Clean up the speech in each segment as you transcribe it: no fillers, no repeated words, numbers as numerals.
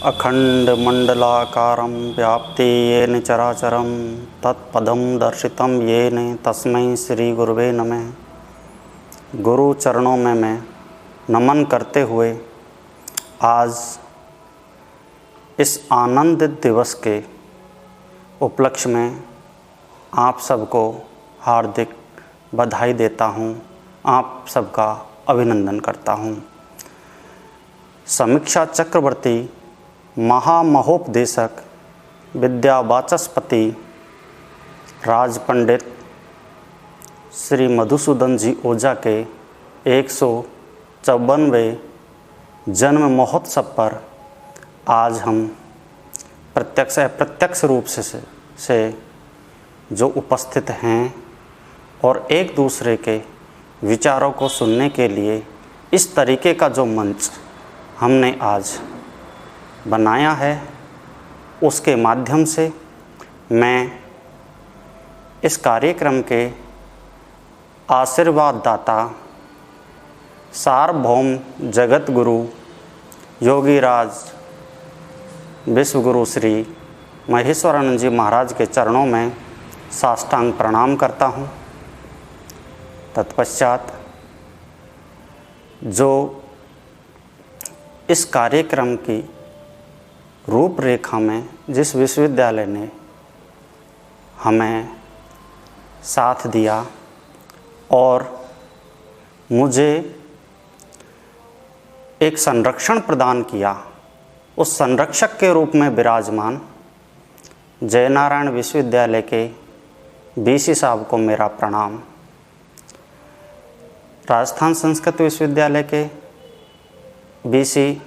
अखण्डमण्डलाकारं व्याप्ते येन चराचरं तत्पदं दर्शितं येन तस्मै श्रीगुरुवे नमः। गुरु चरणों में मैं नमन करते हुए आज इस आनंदित दिवस के उपलक्ष्य में आप सबको हार्दिक बधाई देता हूँ, आप सबका अभिनंदन करता हूँ। समीक्षा चक्रवर्ती महामहोपदेशक विद्यावाचस्पति राज पंडित श्री मधुसूदन जी ओझा के 154वें जन्म महोत्सव पर आज हम प्रत्यक्ष अप्रत्यक्ष रूप से जो उपस्थित हैं और एक दूसरे के विचारों को सुनने के लिए इस तरीके का जो मंच हमने आज बनाया है, उसके माध्यम से मैं इस कार्यक्रम के आशीर्वाद दाता सार्वभौम जगत गुरु योगीराज विश्वगुरु श्री महेश्वरानंद जी महाराज के चरणों में साष्टांग प्रणाम करता हूँ। तत्पश्चात जो इस कार्यक्रम की रूपरेखा में जिस विश्वविद्यालय ने हमें साथ दिया और मुझे एक संरक्षण प्रदान किया, उस संरक्षक के रूप में विराजमान जयनारायण विश्वविद्यालय के बीसी साहब को मेरा प्रणाम। राजस्थान संस्कृत विश्वविद्यालय के बीसी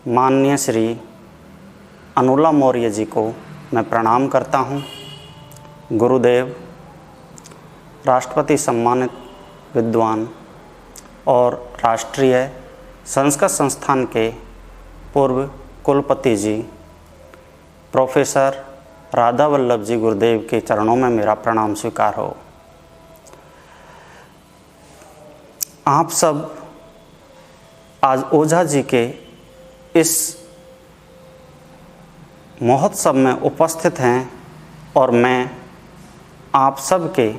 माननीय श्री अनुला मौर्य जी को मैं प्रणाम करता हूँ। गुरुदेव, राष्ट्रपति सम्मानित विद्वान और राष्ट्रीय संस्कृत संस्थान के पूर्व कुलपति जी प्रोफेसर राधा वल्लभ जी गुरुदेव के चरणों में मेरा प्रणाम स्वीकार हो। आप सब आज ओझा जी के इस महोत्सव में उपस्थित हैं और मैं आप सब के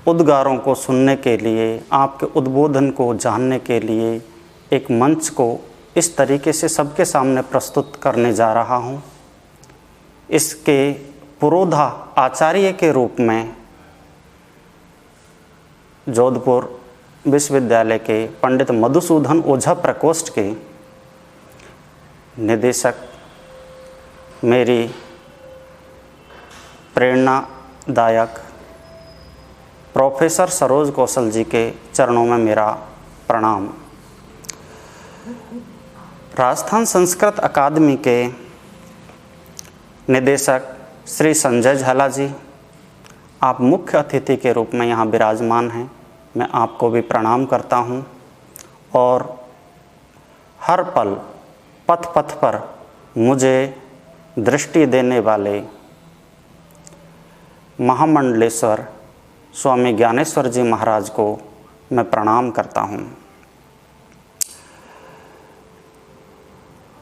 उद्गारों को सुनने के लिए, आपके उद्बोधन को जानने के लिए एक मंच को इस तरीके से सबके सामने प्रस्तुत करने जा रहा हूँ। इसके पुरोधा आचार्य के रूप में जोधपुर विश्वविद्यालय के पंडित मधुसूदन ओझा प्रकोष्ठ के निदेशक मेरी प्रेरणादायक प्रोफेसर सरोज कौशल जी के चरणों में मेरा प्रणाम। राजस्थान संस्कृत अकादमी के निदेशक श्री संजय झाला जी, आप मुख्य अतिथि के रूप में यहाँ विराजमान हैं। मैं आपको भी प्रणाम करता हूँ और हर पल पथ पथ पर मुझे दृष्टि देने वाले महामंडलेश्वर स्वामी ज्ञानेश्वर जी महाराज को मैं प्रणाम करता हूँ।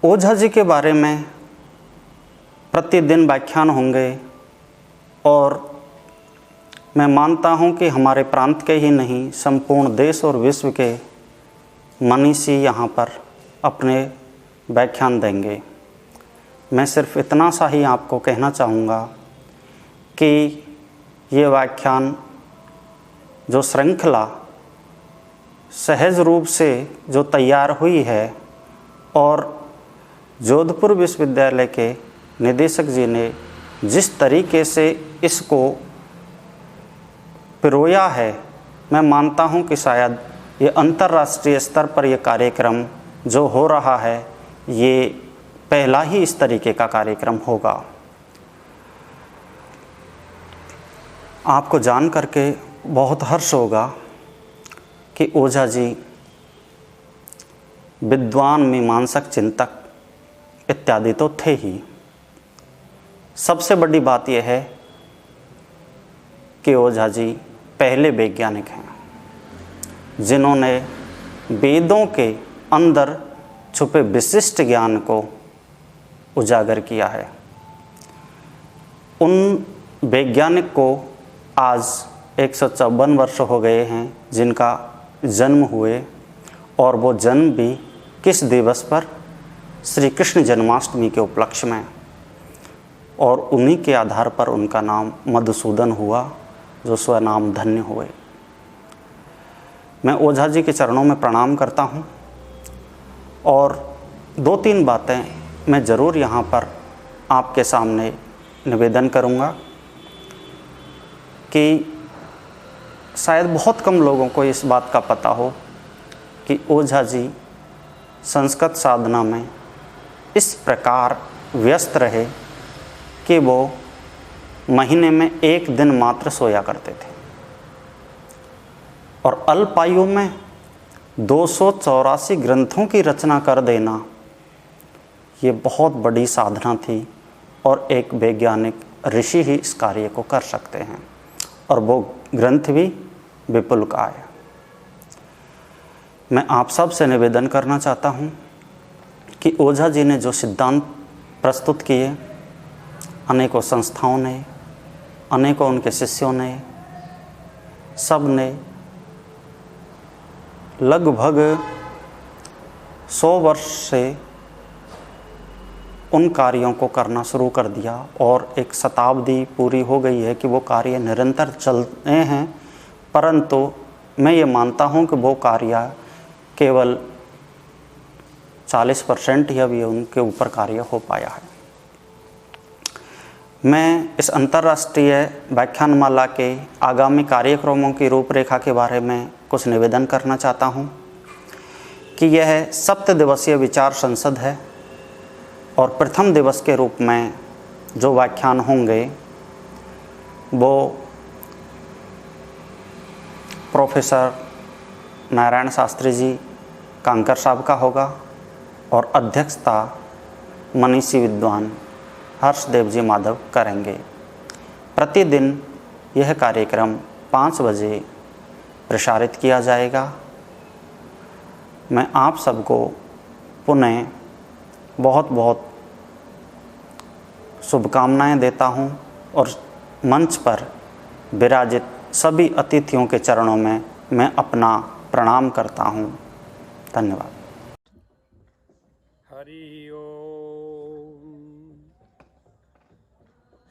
ओझा जी के बारे में प्रतिदिन व्याख्यान होंगे और मैं मानता हूँ कि हमारे प्रांत के ही नहीं, संपूर्ण देश और विश्व के मनीषी यहाँ पर अपने व्याख्यान देंगे। मैं सिर्फ इतना सा ही आपको कहना चाहूँगा कि ये व्याख्यान जो श्रृंखला सहज रूप से जो तैयार हुई है और जोधपुर विश्वविद्यालय के निदेशक जी ने जिस तरीके से इसको पिरोया है, मैं मानता हूं कि शायद ये अंतर्राष्ट्रीय स्तर पर ये कार्यक्रम जो हो रहा है, ये पहला ही इस तरीके का कार्यक्रम होगा। आपको जान करके बहुत हर्ष होगा कि ओझा जी विद्वान, मीमांसक, चिंतक इत्यादि तो थे ही। सबसे बड़ी बात यह है कि ओझा जी पहले वैज्ञानिक हैं जिन्होंने वेदों के अंदर छुपे विशिष्ट ज्ञान को उजागर किया है। उन वैज्ञानिक को आज 154 वर्ष हो गए हैं जिनका जन्म हुए, और वो जन्म भी किस दिवस पर? श्री कृष्ण जन्माष्टमी के उपलक्ष्य में, और उन्हीं के आधार पर उनका नाम मधुसूदन हुआ, जो स्वनाम धन्य हुए। मैं ओझा जी के चरणों में प्रणाम करता हूँ, और 2-3 बातें मैं ज़रूर यहाँ पर आपके सामने निवेदन करूँगा कि शायद बहुत कम लोगों को इस बात का पता हो कि ओझा जी संस्कृत साधना में इस प्रकार व्यस्त रहे कि वो महीने में 1 दिन मात्र सोया करते थे, और अल्पायु में 284 ग्रंथों की रचना कर देना ये बहुत बड़ी साधना थी, और एक वैज्ञानिक ऋषि ही इस कार्य को कर सकते हैं, और वो ग्रंथ भी विपुलकाय। मैं आप सब से निवेदन करना चाहता हूँ कि ओझा जी ने जो सिद्धांत प्रस्तुत किए, अनेकों संस्थाओं ने, अनेकों उनके शिष्यों ने, सब ने लगभग 100 वर्ष से उन कार्यों को करना शुरू कर दिया, और 1 शताब्दी पूरी हो गई है कि वो कार्य निरंतर चल रहे हैं। परंतु मैं ये मानता हूँ कि वो कार्य केवल 40% ही अभी उनके ऊपर कार्य हो पाया है। मैं इस अंतर्राष्ट्रीय व्याख्यानमाला के आगामी कार्यक्रमों की रूपरेखा के बारे में कुछ निवेदन करना चाहता हूँ कि यह 7 दिवसीय विचार संसद है, और प्रथम दिवस के रूप में जो व्याख्यान होंगे वो प्रोफेसर नारायण शास्त्री जी कांकर साहब का होगा, और अध्यक्षता मनीषी विद्वान हर्षदेव जी माधव करेंगे। प्रतिदिन यह कार्यक्रम 5 बजे प्रसारित किया जाएगा। मैं आप सबको पुनः बहुत बहुत शुभकामनाएं देता हूं, और मंच पर विराजित सभी अतिथियों के चरणों में मैं अपना प्रणाम करता हूं। धन्यवाद। हरि ओम।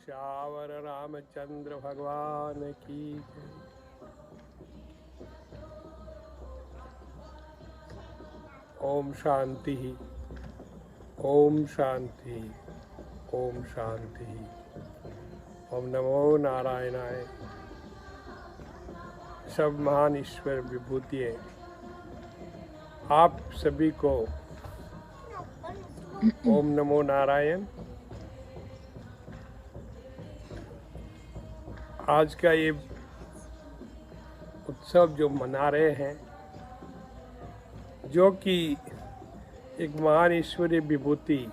श्यावर रामचंद्र भगवान की जय। ओम शांति, ओम शांति, ओम शांति। ओम नमो नारायणाय। सब महान ईश्वर विभूतिये आप सभी को ओम नमो नारायण। आज का ये उत्सव जो मना रहे हैं, जो कि एक महान ईश्वरीय विभूति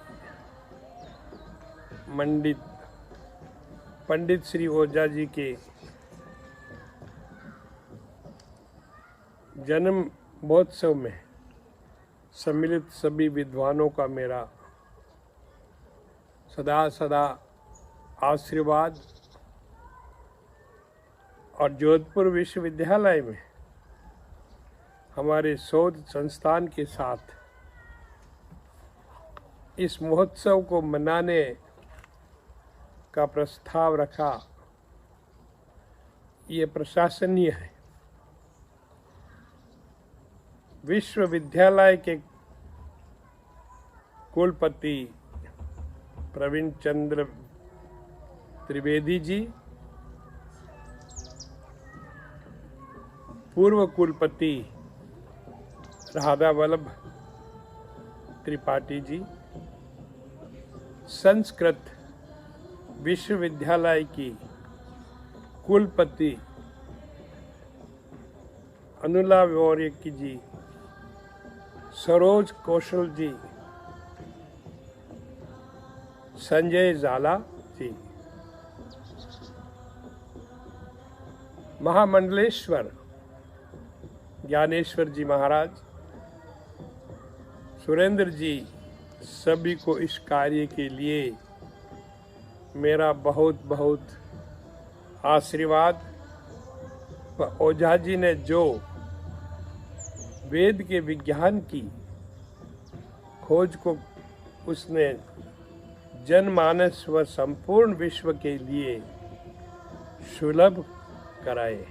पंडित श्री ओझा जी के जन्म महोत्सव में सम्मिलित सभी विद्वानों का मेरा सदा सदा आशीर्वाद, और जोधपुर विश्वविद्यालय में हमारे शोध संस्थान के साथ इस महोत्सव को मनाने का प्रस्ताव रखा, ये प्रशंसनीय है। विश्वविद्यालय के कुलपति प्रवीण चंद्र त्रिवेदी जी, पूर्व कुलपति राधा वल्लभ त्रिपाठी जी, संस्कृत विश्वविद्यालय की कुलपति अनुला वौर्य जी, सरोज कौशल जी, संजय जाला जी, महामंडलेश्वर ज्ञानेश्वर जी महाराज, सुरेंद्र जी सभी को इस कार्य के लिए मेरा बहुत बहुत आशीर्वाद। व ओझा जी ने जो वेद के विज्ञान की खोज को उसने जनमानस व संपूर्ण विश्व के लिए सुलभ कराए,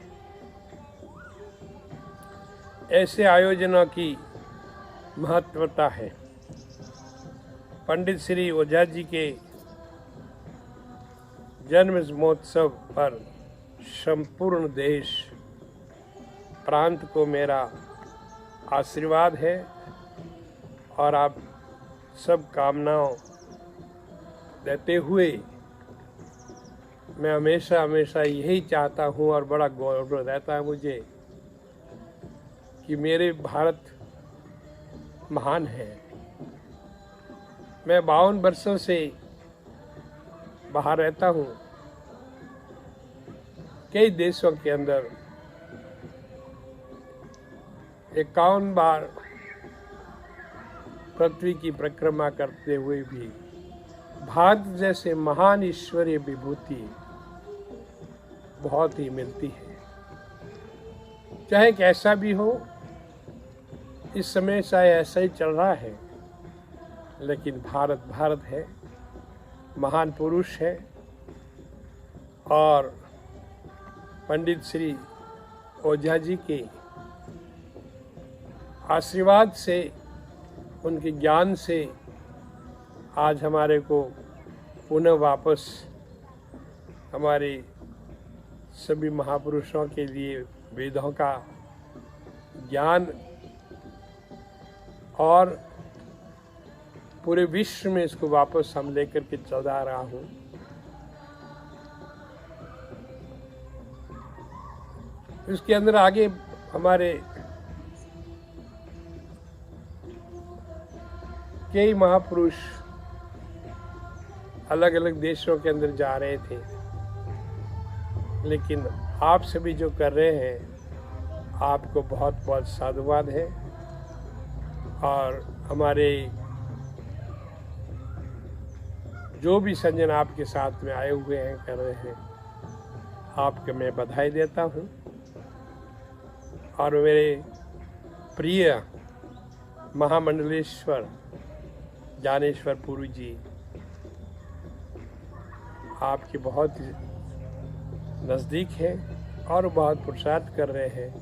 ऐसे आयोजनों की महत्वता है। पंडित श्री ओझा जी के जन्म महोत्सव पर संपूर्ण देश प्रांत को मेरा आशीर्वाद है और आप सब कामनाओं देते हुए मैं हमेशा हमेशा यही चाहता हूँ और बड़ा गौरव रहता है मुझे कि मेरे भारत महान है। मैं 52 वर्षों से बाहर रहता हूँ, कई देशों के अंदर 51 बार पृथ्वी की परिक्रमा करते हुए भी भारत जैसे महान ईश्वरीय विभूति बहुत ही मिलती है। चाहे कैसा भी हो, इस समय चाहे ऐसा ही चल रहा है, लेकिन भारत भारत है, महान पुरुष है। और पंडित श्री ओझा जी के आशीर्वाद से, उनके ज्ञान से आज हमारे को पुनः वापस हमारे सभी महापुरुषों के लिए वेदों का ज्ञान और पूरे विश्व में इसको वापस हम लेकर के चल रहा हूँ। इसके अंदर आगे हमारे कई महापुरुष अलग अलग देशों के अंदर जा रहे थे, लेकिन आप सभी जो कर रहे हैं आपको बहुत बहुत साधुवाद है। और हमारे जो भी सज्जन आपके साथ में आए हुए हैं, कर रहे हैं, आपको मैं बधाई देता हूँ। और मेरे प्रिय महामंडलेश्वर ज्ञानेश्वर पुरी जी आपके बहुत नज़दीक हैं और बहुत पुरुषार्थ कर रहे हैं,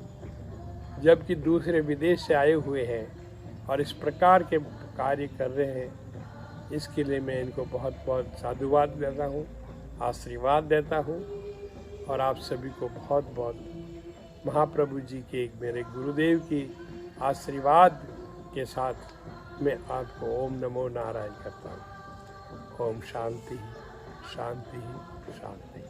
जबकि दूसरे विदेश से आए हुए हैं और इस प्रकार के कार्य कर रहे हैं। इसके लिए मैं इनको बहुत बहुत साधुवाद देता हूँ, आशीर्वाद देता हूँ। और आप सभी को बहुत बहुत महाप्रभु जी के मेरे गुरुदेव की आशीर्वाद के साथ मैं आपको ओम नमो नारायण करता हूँ। ओम शांति शांति शांति।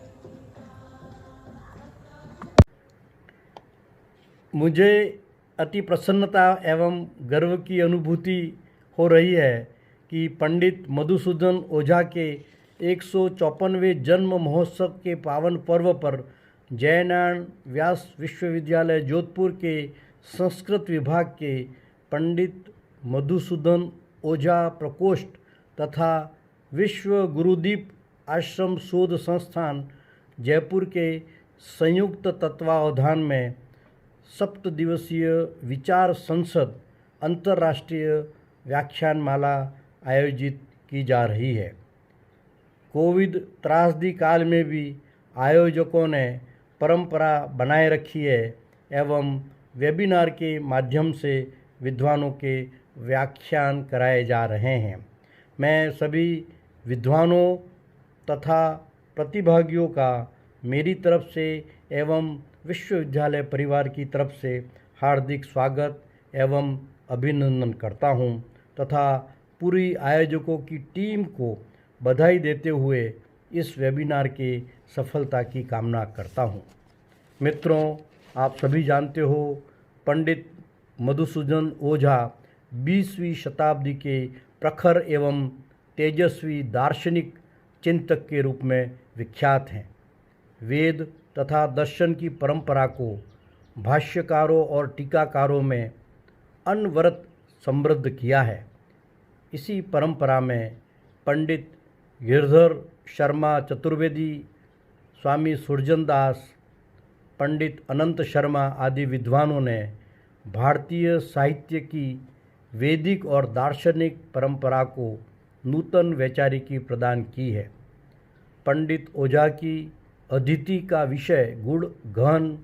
मुझे अति प्रसन्नता एवं गर्व की अनुभूति हो रही है कि पंडित मधुसूदन ओझा के 154वें जन्म महोत्सव के पावन पर्व पर जयनारायण व्यास विश्वविद्यालय जोधपुर के संस्कृत विभाग के पंडित मधुसूदन ओझा प्रकोष्ठ तथा विश्व गुरुदीप आश्रम शोध संस्थान जयपुर के संयुक्त तत्वावधान में 7 दिवसीय विचार संसद अंतर्राष्ट्रीय व्याख्यानमाला आयोजित की जा रही है। कोविड त्रासदी काल में भी आयोजकों ने परंपरा बनाए रखी है एवं वेबिनार के माध्यम से विद्वानों के व्याख्यान कराए जा रहे हैं। मैं सभी विद्वानों तथा प्रतिभागियों का मेरी तरफ से एवं विश्वविद्यालय परिवार की तरफ से हार्दिक स्वागत एवं अभिनंदन करता हूं तथा पूरी आयोजकों की टीम को बधाई देते हुए इस वेबिनार के सफलता की कामना करता हूं। मित्रों, आप सभी जानते हो पंडित मधुसूदन ओझा 20वीं शताब्दी के प्रखर एवं तेजस्वी दार्शनिक चिंतक के रूप में विख्यात हैं। वेद तथा दर्शन की परंपरा को भाष्यकारों और टीकाकारों में अनवरत समृद्ध किया है। इसी परंपरा में पंडित गिरधर शर्मा चतुर्वेदी, स्वामी सुरजन दास, पंडित अनंत शर्मा आदि विद्वानों ने भारतीय साहित्य की वैदिक और दार्शनिक परंपरा को नूतन वैचारिकी प्रदान की है। पंडित ओझा की अदिति का विषय गुण, गहन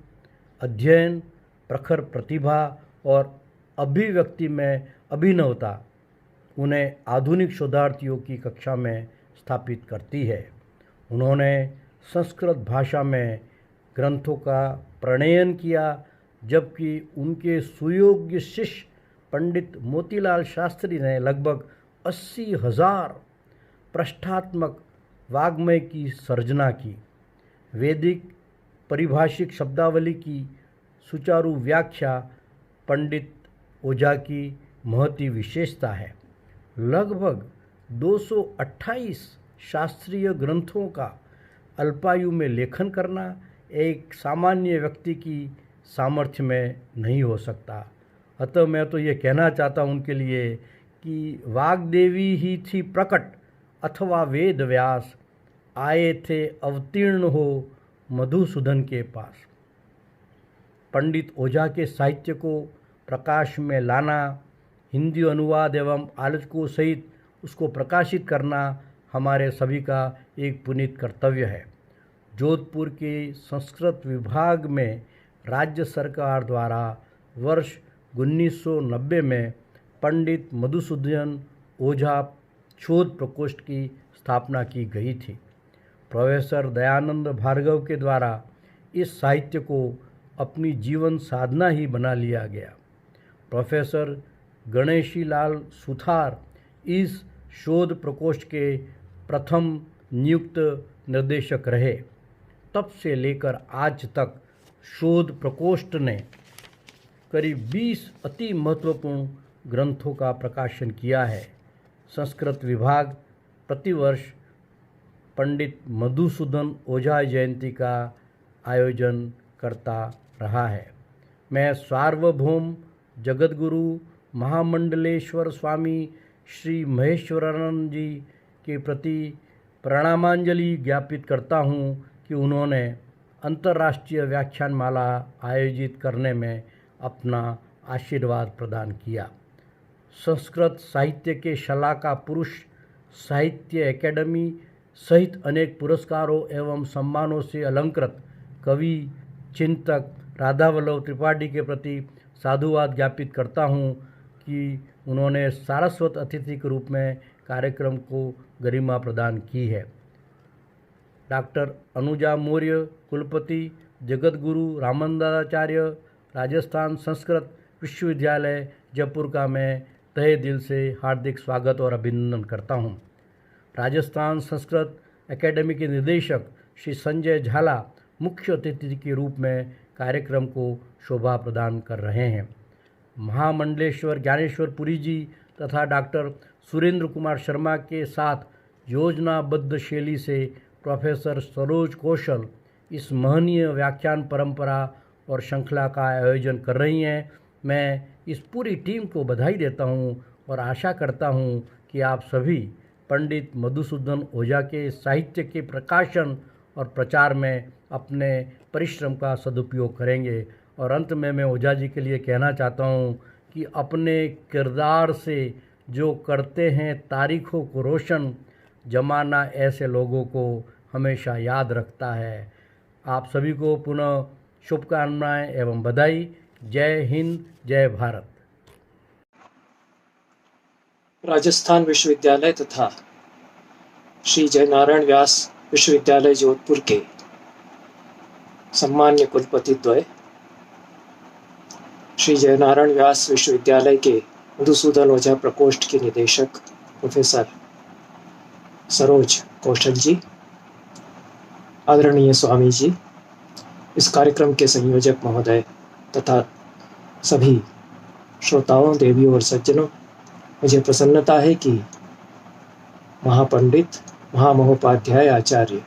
अध्ययन, प्रखर प्रतिभा और अभिव्यक्ति में अभिनवता उन्हें आधुनिक शोधार्थियों की कक्षा में स्थापित करती है। उन्होंने संस्कृत भाषा में ग्रंथों का प्रणयन किया, जबकि उनके सुयोग्य शिष्य पंडित मोतीलाल शास्त्री ने लगभग 80,000 पृष्ठात्मक वाग्मय की सर्जना की। वैदिक परिभाषिक शब्दावली की सुचारू व्याख्या पंडित ओझा की महती विशेषता है। लगभग 228 शास्त्रीय ग्रंथों का अल्पायु में लेखन करना एक सामान्य व्यक्ति की सामर्थ्य में नहीं हो सकता। अतः मैं तो ये कहना चाहता हूँ उनके लिए कि वाग्देवी ही थी प्रकट अथवा वेद व्यास, आए थे अवतीर्ण हो मधुसूदन के पास। पंडित ओझा के साहित्य को प्रकाश में लाना, हिंदी अनुवाद एवं आलोचकों सहित उसको प्रकाशित करना हमारे सभी का एक पुनीत कर्तव्य है। जोधपुर के संस्कृत विभाग में राज्य सरकार द्वारा वर्ष 1990 में पंडित मधुसूदन ओझा शोध प्रकोष्ठ की स्थापना की गई थी। प्रोफेसर दयानंद भार्गव के द्वारा इस साहित्य को अपनी जीवन साधना ही बना लिया गया। प्रोफेसर गणेशी लाल सुथार इस शोध प्रकोष्ठ के प्रथम नियुक्त निर्देशक रहे। तब से लेकर आज तक शोध प्रकोष्ठ ने करीब 20 अति महत्वपूर्ण ग्रंथों का प्रकाशन किया है। संस्कृत विभाग प्रतिवर्ष पंडित मधुसूदन ओझा जयंती का आयोजन करता रहा है। मैं सार्वभौम जगतगुरु महामंडलेश्वर स्वामी श्री महेश्वरानंद जी के प्रति प्रणामांजलि ज्ञापित करता हूँ कि उन्होंने अंतर्राष्ट्रीय व्याख्यानमाला आयोजित करने में अपना आशीर्वाद प्रदान किया। संस्कृत साहित्य के शलाका पुरुष साहित्य अकेडमी सहित अनेक पुरस्कारों एवं सम्मानों से अलंकृत कवि चिंतक राधावल्लभ त्रिपाठी के प्रति साधुवाद ज्ञापित करता हूँ कि उन्होंने सारस्वत अतिथि के रूप में कार्यक्रम को गरिमा प्रदान की है। डॉक्टर अनुजा मौर्य कुलपति जगतगुरु रामानंदाचार्य राजस्थान संस्कृत विश्वविद्यालय जयपुर का मैं तहे दिल से हार्दिक स्वागत और अभिनंदन करता हूँ। राजस्थान संस्कृत एकेडमी के निदेशक श्री संजय झाला मुख्य अतिथि के रूप में कार्यक्रम को शोभा प्रदान कर रहे हैं। महामंडलेश्वर ज्ञानेश्वर पुरी जी तथा डॉक्टर सुरेंद्र कुमार शर्मा के साथ योजनाबद्ध शैली से प्रोफेसर सरोज कौशल इस महनीय व्याख्यान परंपरा और श्रृंखला का आयोजन कर रही हैं। मैं इस पूरी टीम को बधाई देता हूं और आशा करता हूं कि आप सभी पंडित मधुसूदन ओझा के साहित्य के प्रकाशन और प्रचार में अपने परिश्रम का सदुपयोग करेंगे। और अंत में मैं ओझा जी के लिए कहना चाहता हूं कि अपने किरदार से जो करते हैं तारीखों को रोशन, जमाना ऐसे लोगों को हमेशा याद रखता है। आप सभी को पुनः शुभकामनाएं एवं बधाई। जय हिंद, जय भारत। राजस्थान विश्वविद्यालय तथा श्री जयनारायण व्यास विश्वविद्यालय जोधपुर के सम्मान्य कुलपति द्वय, श्री जयनारायण व्यास विश्वविद्यालय के मधुसूदन ओझा प्रकोष्ठ के निदेशक प्रोफेसर सरोज कौशल जी, आदरणीय स्वामी जी, इस कार्यक्रम के संयोजक महोदय तथा सभी श्रोताओं, देवियों और सज्जनों, मुझे प्रसन्नता है कि महापंडित महामहोपाध्याय आचार्य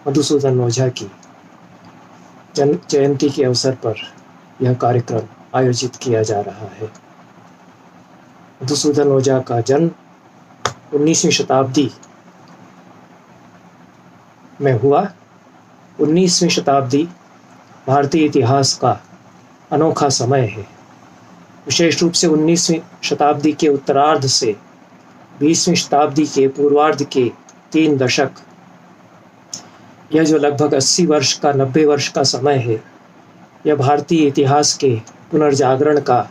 मधुसूदन ओझा की जयंती के अवसर पर यह कार्यक्रम आयोजित किया जा रहा है। मधुसूदन ओझा का जन्म 19वीं शताब्दी में हुआ। 19वीं शताब्दी भारतीय इतिहास का अनोखा समय है। विशेष रूप से 19वीं शताब्दी के उत्तरार्ध से 20वीं शताब्दी के पूर्वार्ध के 3 दशक, यह जो लगभग 80 वर्ष का 90 वर्ष का समय है, यह भारतीय इतिहास के पुनर्जागरण का,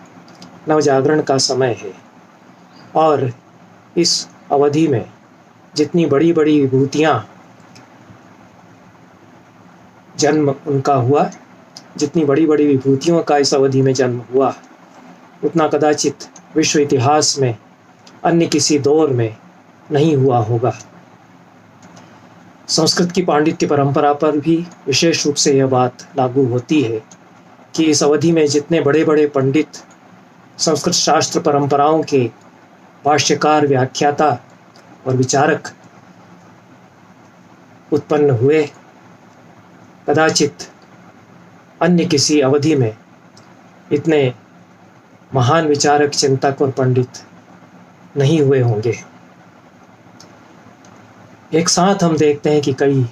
नवजागरण का समय है। और इस अवधि में जितनी बड़ी बड़ी विभूतियाँ जन्म उनका हुआ, जितनी बड़ी बड़ी विभूतियों का इस अवधि में जन्म हुआ, उतना कदाचित विश्व इतिहास में अन्य किसी दौर में नहीं हुआ होगा। संस्कृत की पांडित्य परंपरा पर भी विशेष रूप से यह बात लागू होती है कि इस अवधि में जितने बड़े बड़े पंडित, संस्कृत शास्त्र परंपराओं के भाष्यकार, व्याख्याता और विचारक उत्पन्न हुए, कदाचित अन्य किसी अवधि में इतने महान विचारक, चिंतक और पंडित नहीं हुए होंगे। एक साथ हम देखते हैं कि कई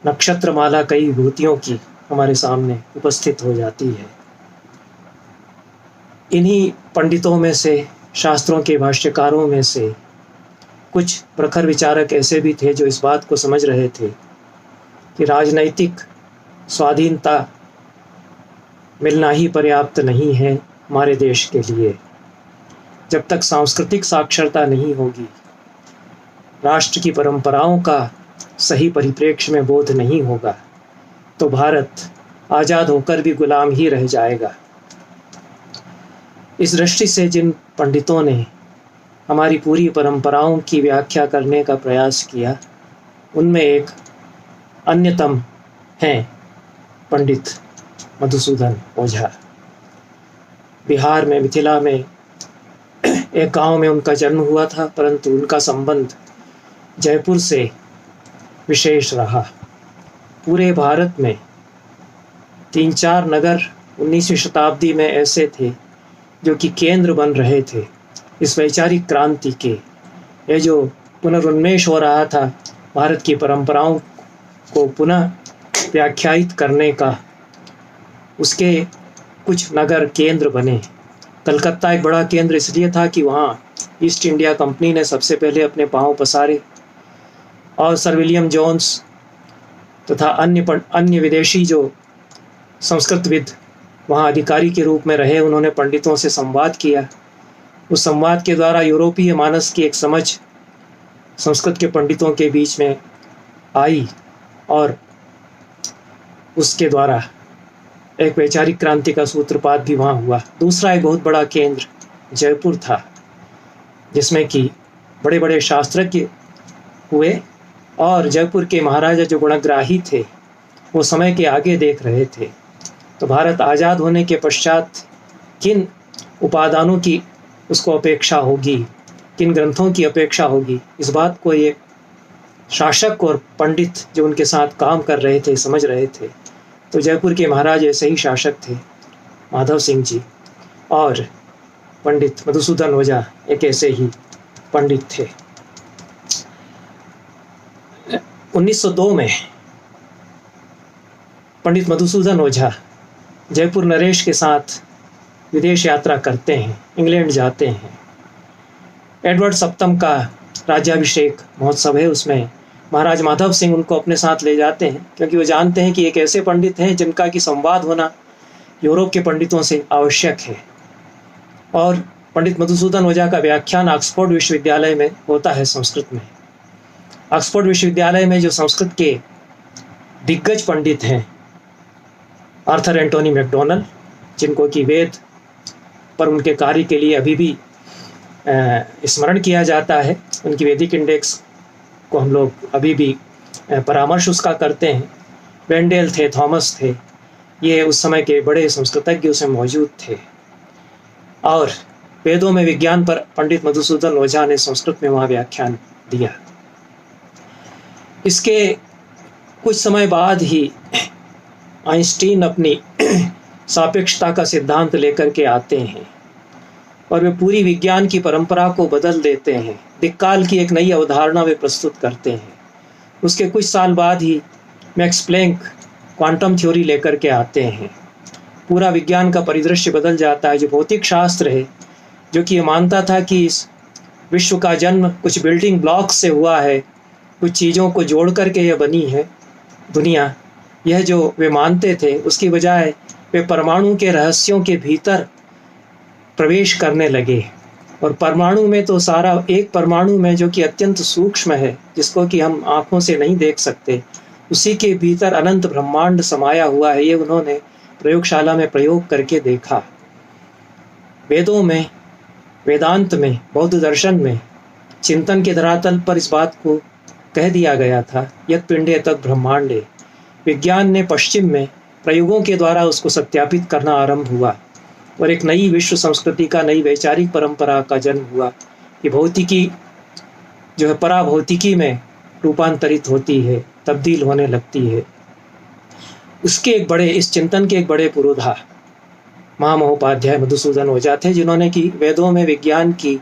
नक्षत्रमाला, कई विभूतियों की हमारे सामने उपस्थित हो जाती है। इन्हीं पंडितों में से, शास्त्रों के भाष्यकारों में से कुछ प्रखर विचारक ऐसे भी थे जो इस बात को समझ रहे थे कि राजनैतिक स्वाधीनता मिलना ही पर्याप्त नहीं है हमारे देश के लिए। जब तक सांस्कृतिक साक्षरता नहीं होगी, राष्ट्र की परंपराओं का सही परिप्रेक्ष्य में बोध नहीं होगा, तो भारत आज़ाद होकर भी गुलाम ही रह जाएगा। इस दृष्टि से जिन पंडितों ने हमारी पूरी परंपराओं की व्याख्या करने का प्रयास किया, उनमें एक अन्यतम हैं पंडित मधुसूदन ओझा। बिहार में, मिथिला में एक गांव में उनका जन्म हुआ था, परंतु उनका संबंध जयपुर से विशेष रहा। पूरे भारत में 3-4 नगर 19वीं शताब्दी में ऐसे थे जो कि केंद्र बन रहे थे इस वैचारिक क्रांति के। यह जो पुनरुन्मेष हो रहा था भारत की परंपराओं को पुनः व्याख्यायित करने का, उसके कुछ नगर केंद्र बने। कलकत्ता एक बड़ा केंद्र इसलिए था कि वहाँ ईस्ट इंडिया कंपनी ने सबसे पहले अपने पांव पसारे, और सर विलियम जोन्स तथा अन्य विदेशी जो संस्कृतविद वहाँ अधिकारी के रूप में रहे, उन्होंने पंडितों से संवाद किया। उस संवाद के द्वारा यूरोपीय मानस की एक समझ संस्कृत के पंडितों के बीच में आई, और उसके द्वारा एक वैचारिक क्रांति का सूत्रपात भी वहाँ हुआ। दूसरा एक बहुत बड़ा केंद्र जयपुर था, जिसमें कि बड़े बड़े शास्त्रज्ञ हुए, और जयपुर के महाराजा जो गुणग्राही थे, वो समय के आगे देख रहे थे। तो भारत आज़ाद होने के पश्चात किन उपादानों की उसको अपेक्षा होगी, किन ग्रंथों की अपेक्षा होगी, इस बात को ये शासक और पंडित जो उनके साथ काम कर रहे थे समझ रहे थे। तो जयपुर के महाराज ऐसे ही शासक थे, माधव सिंह जी, और पंडित मधुसूदन ओझा एक ऐसे ही पंडित थे। 1902 में पंडित मधुसूदन ओझा जयपुर नरेश के साथ विदेश यात्रा करते हैं, इंग्लैंड जाते हैं। एडवर्ड सप्तम का राज्याभिषेक महोत्सव है, उसमें महाराज माधव सिंह उनको अपने साथ ले जाते हैं, क्योंकि वो जानते हैं कि एक ऐसे पंडित हैं जिनका कि संवाद होना यूरोप के पंडितों से आवश्यक है। और पंडित मधुसूदन ओझा का व्याख्यान ऑक्सफोर्ड विश्वविद्यालय में होता है संस्कृत में। ऑक्सफोर्ड विश्वविद्यालय में जो संस्कृत के दिग्गज पंडित हैं, आर्थर एंटोनी मैकडोनल, जिनको कि वेद पर उनके कार्य के लिए अभी भी स्मरण किया जाता है, उनकी वैदिक इंडेक्स को हम लोग अभी भी परामर्श उसका करते हैं। वेंडेल थे, थॉमस थे, ये उस समय के बड़े संस्कृतज्ञ उसमें मौजूद थे। और वेदों में विज्ञान पर पंडित मधुसूदन ओझा ने संस्कृत में वहाँ व्याख्यान दिया। इसके कुछ समय बाद ही आइंस्टीन अपनी सापेक्षता का सिद्धांत लेकर के आते हैं, और वे पूरी विज्ञान की परंपरा को बदल देते हैं। दिक्काल की एक नई अवधारणा वे प्रस्तुत करते हैं। उसके कुछ साल बाद ही मैक्स प्लैंक क्वांटम थ्योरी लेकर के आते हैं। पूरा विज्ञान का परिदृश्य बदल जाता है। जो भौतिक शास्त्र है, जो कि ये मानता था कि इस विश्व का जन्म कुछ बिल्डिंग ब्लॉक्स से हुआ है, कुछ चीज़ों को जोड़ करके यह बनी है दुनिया, यह जो वे मानते थे, उसकी बजाय वे परमाणु के रहस्यों के भीतर प्रवेश करने लगे। और परमाणु में तो सारा, एक परमाणु में जो कि अत्यंत सूक्ष्म है, जिसको कि हम आँखों से नहीं देख सकते, उसी के भीतर अनंत ब्रह्मांड समाया हुआ है। ये उन्होंने प्रयोगशाला में प्रयोग करके देखा। वेदों में, वेदांत में, बौद्ध दर्शन में, चिंतन के धरातल पर इस बात को कह दिया गया था, यत् पिंडे तत् ब्रह्मांडे। विज्ञान ने पश्चिम में प्रयोगों के द्वारा उसको सत्यापित करना आरंभ हुआ और एक नई विश्व संस्कृति का, नई वैचारिक परंपरा का जन्म हुआ कि भौतिकी जो है पराभौतिकी में रूपांतरित होती है, तब्दील होने लगती है। उसके एक बड़े, इस चिंतन के एक बड़े पुरोधा महामहोपाध्याय मधुसूदन ओझा थे, जिन्होंने कि वेदों में विज्ञान की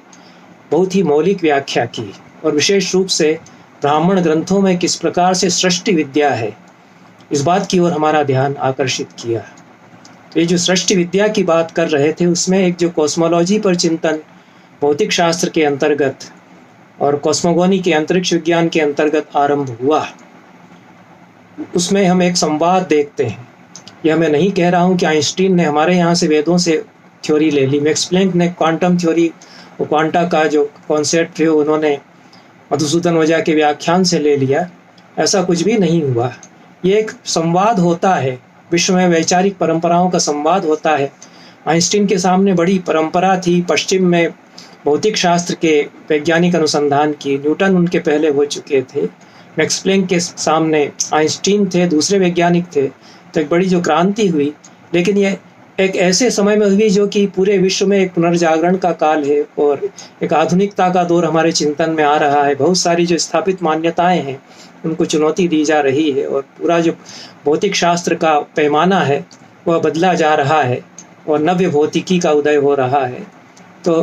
बहुत ही मौलिक व्याख्या की और विशेष रूप से ब्राह्मण ग्रंथों में किस प्रकार से सृष्टि विद्या है, इस बात की ओर हमारा ध्यान आकर्षित किया। तो ये जो सृष्टि विद्या की बात कर रहे थे, उसमें एक जो कॉस्मोलॉजी पर चिंतन भौतिक शास्त्र के अंतर्गत और कॉस्मोगोनी के अंतरिक्ष विज्ञान के अंतर्गत आरंभ हुआ, उसमें हम एक संवाद देखते हैं। यह मैं नहीं कह रहा हूँ कि आइंस्टीन ने हमारे यहाँ से वेदों से थ्योरी ले ली, मैक्स प्लैंक ने क्वांटम थ्योरी और क्वांटा का जो कॉन्सेप्ट है उन्होंने मधुसूदन ओझा के व्याख्यान से ले लिया, ऐसा कुछ भी नहीं हुआ। ये एक संवाद होता है, विश्व में वैचारिक परंपराओं का संवाद होता है। आइंस्टीन के सामने बड़ी परंपरा थी पश्चिम में भौतिक शास्त्र के वैज्ञानिक अनुसंधान की, न्यूटन उनके पहले हो चुके थे। मैक्स प्लैंक के सामने आइंस्टीन थे, दूसरे वैज्ञानिक थे, तो एक बड़ी जो क्रांति हुई। लेकिन यह एक ऐसे समय में हुई जो कि पूरे विश्व में एक पुनर्जागरण का काल है और एक आधुनिकता का दौर हमारे चिंतन में आ रहा है। बहुत सारी जो स्थापित मान्यताएं हैं उनको चुनौती दी जा रही है और पूरा जो भौतिक शास्त्र का पैमाना है वह बदला जा रहा है और नव्य भौतिकी का उदय हो रहा है। तो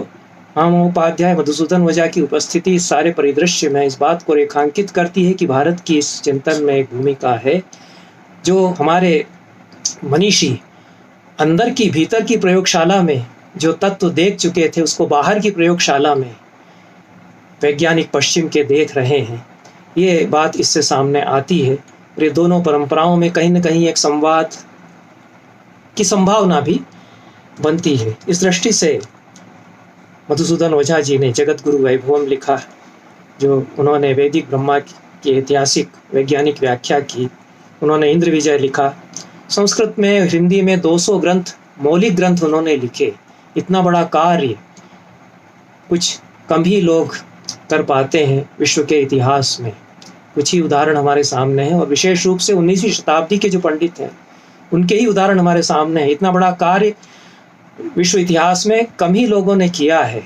महामहोपाध्याय मधुसूदन ओझा की उपस्थिति इस सारे परिदृश्य में इस बात को रेखांकित करती है कि भारत की इस चिंतन में एक भूमिका है। जो हमारे मनीषी अंदर की, भीतर की प्रयोगशाला में जो तत्व देख चुके थे, उसको बाहर की प्रयोगशाला में वैज्ञानिक पश्चिम के देख रहे हैं। ये बात इससे सामने आती है और ये दोनों परंपराओं में कहीं न कहीं एक संवाद की संभावना भी बनती है। इस दृष्टि से मधुसूदन ओझा जी ने जगत गुरु वैभवम लिखा, जो उन्होंने वैदिक ब्रह्मा की ऐतिहासिक वैज्ञानिक व्याख्या की। उन्होंने इंद्र विजय लिखा। संस्कृत में, हिंदी में 200 ग्रंथ, मौलिक ग्रंथ उन्होंने लिखे। इतना बड़ा कार्य कुछ कम ही लोग कर पाते हैं विश्व के इतिहास में। कुछ ही उदाहरण हमारे सामने हैं और विशेष रूप से 19वीं शताब्दी के जो पंडित हैं उनके ही उदाहरण हमारे सामने हैं। इतना बड़ा कार्य विश्व इतिहास में कम ही लोगों ने किया है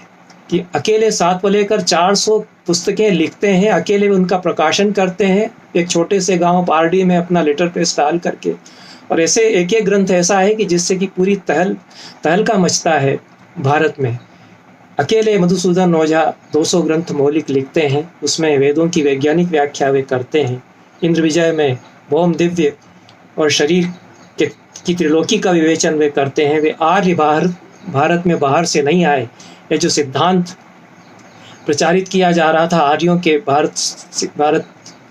कि अकेले 7 को लेकर 400 पुस्तकें लिखते हैं, अकेले उनका प्रकाशन करते हैं एक छोटे से गांव पारडी में अपना लेटर प्रेस डाल करके। और ऐसे एक एक ग्रंथ ऐसा है कि जिससे कि पूरी तहलका मचता है भारत में। अकेले मधुसूदन ओझा 200 ग्रंथ मौलिक लिखते हैं, उसमें वेदों की वैज्ञानिक व्याख्या वे करते हैं। इंद्र विजय में भौम, दिव्य और शरीर की त्रिलोकी का विवेचन वे करते हैं। वे आर्य भारत में बाहर से नहीं आए। ये जो सिद्धांत प्रचारित किया जा रहा था आर्यों के भारत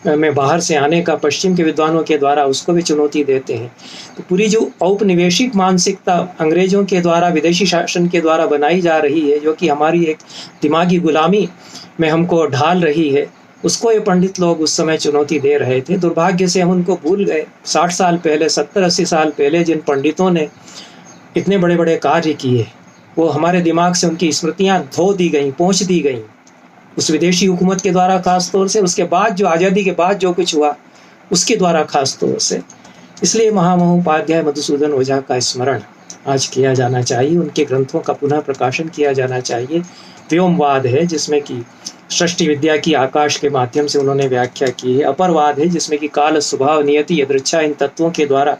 में बाहर से आने का पश्चिम के विद्वानों के द्वारा, उसको भी चुनौती देते हैं। तो पूरी जो औपनिवेशिक मानसिकता अंग्रेजों के द्वारा, विदेशी शासन के द्वारा बनाई जा रही है, जो कि हमारी एक दिमागी गुलामी में हमको ढाल रही है, उसको ये पंडित लोग उस समय चुनौती दे रहे थे। दुर्भाग्य से हम उनको भूल गए। 60 साल पहले, 70-80 साल पहले जिन पंडितों ने इतने बड़े बड़े कार्य किए, वो हमारे दिमाग से उनकी स्मृतियाँ धो दी गई, पोंछ दी गई उस विदेशी हुकूमत के द्वारा, खास तौर से उसके बाद जो आज़ादी के बाद जो कुछ हुआ उसके द्वारा खास तौर से। इसलिए महामहोपाध्याय मधुसूदन ओझा का स्मरण आज किया जाना चाहिए। उनके ग्रंथों का पुनः प्रकाशन किया जाना चाहिए। व्योमवाद है जिसमें कि सृष्टि विद्या की आकाश के माध्यम से उन्होंने व्याख्या की है। अपरवाद है जिसमें कि काल, स्वभाव, नियति, यदृच्छा इन तत्वों के द्वारा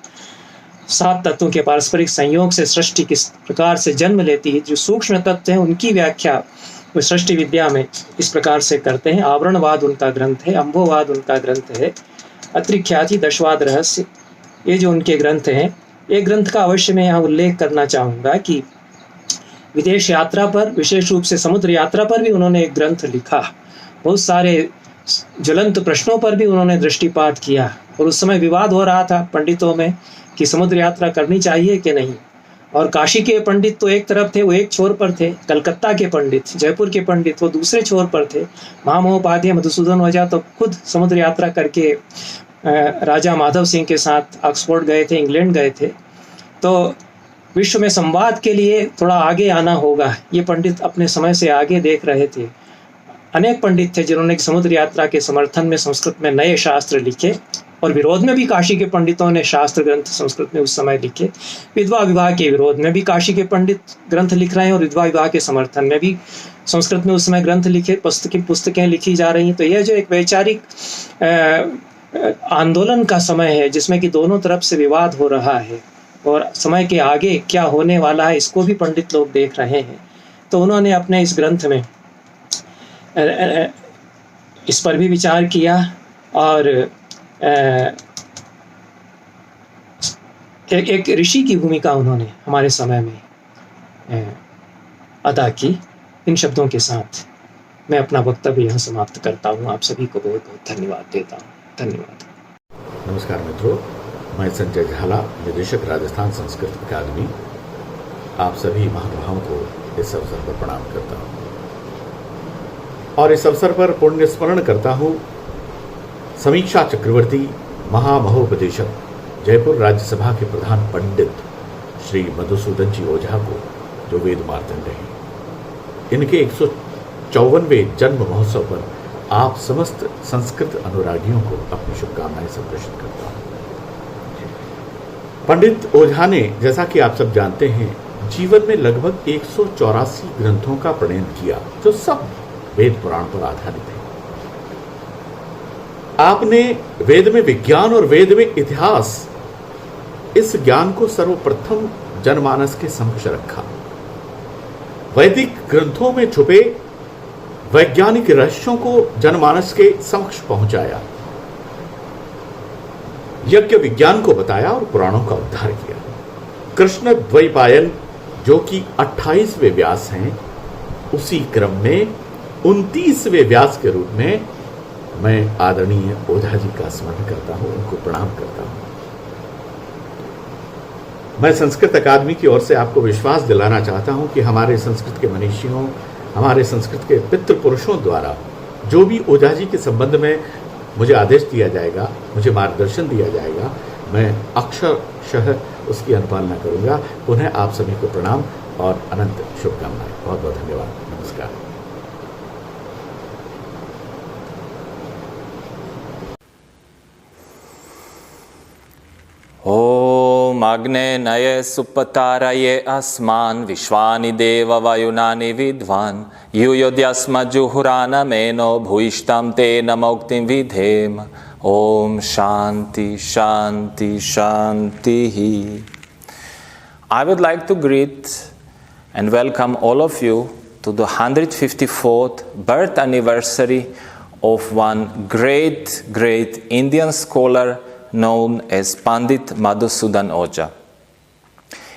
सात तत्वों के पारस्परिक संयोग से सृष्टि किस प्रकार से जन्म लेती है, जो सूक्ष्म तत्व हैं उनकी व्याख्या वो सृष्टि विद्या में इस प्रकार से करते हैं। आवरणवाद उनका ग्रंथ है, अम्भोवाद उनका ग्रंथ है, अत्रिख्याति दशवाद रहस्य, ये जो उनके ग्रंथ हैं। एक ग्रंथ का अवश्य मैं यहाँ उल्लेख करना चाहूँगा कि विदेश यात्रा पर, विशेष रूप से समुद्र यात्रा पर भी उन्होंने एक ग्रंथ लिखा। बहुत सारे ज्वलंत प्रश्नों पर भी उन्होंने दृष्टिपात किया और उस समय विवाद हो रहा था पंडितों में कि समुद्र यात्रा करनी चाहिए कि नहीं। और काशी के पंडित तो एक तरफ थे, वो एक छोर पर थे, कलकत्ता के पंडित, जयपुर के पंडित वो दूसरे छोर पर थे। महामहोपाध्याय मधुसूदन ओझा तो खुद समुद्र यात्रा करके राजा माधव सिंह के साथ ऑक्सफोर्ड गए थे, इंग्लैंड गए थे। तो विश्व में संवाद के लिए थोड़ा आगे आना होगा, ये पंडित अपने समय से आगे देख रहे थे। अनेक पंडित थे जिन्होंने समुद्र यात्रा के समर्थन में संस्कृत में नए शास्त्र लिखे और विरोध में भी काशी के पंडितों ने शास्त्र ग्रंथ संस्कृत में उस समय लिखे। विधवा विवाह के विरोध में भी काशी के पंडित ग्रंथ लिख रहे हैं और विधवा विवाह के समर्थन में भी संस्कृत में उस समय ग्रंथ लिखे, पुस्तकें लिखी जा रही हैं। तो यह जो एक वैचारिक आंदोलन का समय है जिसमें कि दोनों तरफ से विवाद हो रहा है और समय के आगे क्या होने वाला है इसको भी पंडित लोग देख रहे हैं। तो उन्होंने अपने इस ग्रंथ में इस पर भी विचार किया और एक ऋषि की भूमिका उन्होंने हमारे समय में अदा की। इन शब्दों के साथ मैं अपना वक्तव्य यहाँ समाप्त करता हूँ। आप सभी को बहुत बहुत धन्यवाद देता हूँ। धन्यवाद। नमस्कार मित्रों, मैं संजय झाला, निदेशक राजस्थान संस्कृत अकादमी, आप सभी महानुभावों को इस अवसर पर प्रणाम करता हूँ और इस अवसर पर पुण्य स्मरण करता हूँ समीक्षा चक्रवर्ती, महामहोपदेशक, जयपुर राज्यसभा के प्रधान पंडित श्री मधुसूदन जी ओझा को, जो वेद मार्तंड हैं। इनके 154वें जन्म महोत्सव पर आप समस्त संस्कृत अनुरागियों को अपनी शुभकामनाएं संप्रेषित करता हूँ। पंडित ओझा ने, जैसा कि आप सब जानते हैं, जीवन में लगभग 184 ग्रंथों का प्रणयन किया, जो सब वेद पुराण पर आधारित है। आपने वेद में विज्ञान और वेद में इतिहास, इस ज्ञान को सर्वप्रथम जनमानस के समक्ष रखा। वैदिक ग्रंथों में छुपे वैज्ञानिक रहस्यों को जनमानस के समक्ष पहुंचाया, यज्ञ विज्ञान को बताया और पुराणों का उद्धार किया। कृष्ण द्वैपायन, जो कि 28वें व्यास हैं, उसी क्रम में 29वें व्यास के रूप में मैं आदरणीय ओझा जी का स्मरण करता हूं, उनको प्रणाम करता हूं। मैं संस्कृत अकादमी की ओर से आपको विश्वास दिलाना चाहता हूं कि हमारे संस्कृत के मनीषियों, हमारे संस्कृत के पितृ पुरुषों द्वारा जो भी ओझा जी के संबंध में मुझे आदेश दिया जाएगा, मुझे मार्गदर्शन दिया जाएगा, मैं अक्षरशः उसकी अनुपालना करूंगा। पुनः आप सभी को प्रणाम और अनंत शुभकामनाएं। बहुत बहुत धन्यवाद। नमस्कार। ओम अग्नेनये सुपतारये अस्मान् विश्वानि देव वायुनानि विद्वान् युयोद्यस्मज्जुहुरानमेनो भूयिष्ठं तेन मौक्तिं विधेम। ओम शांति शांति शांति। I would like to greet and welcome all of you to the 154th birth anniversary of one great Indian scholar known as Pandit Madhusudan Oja.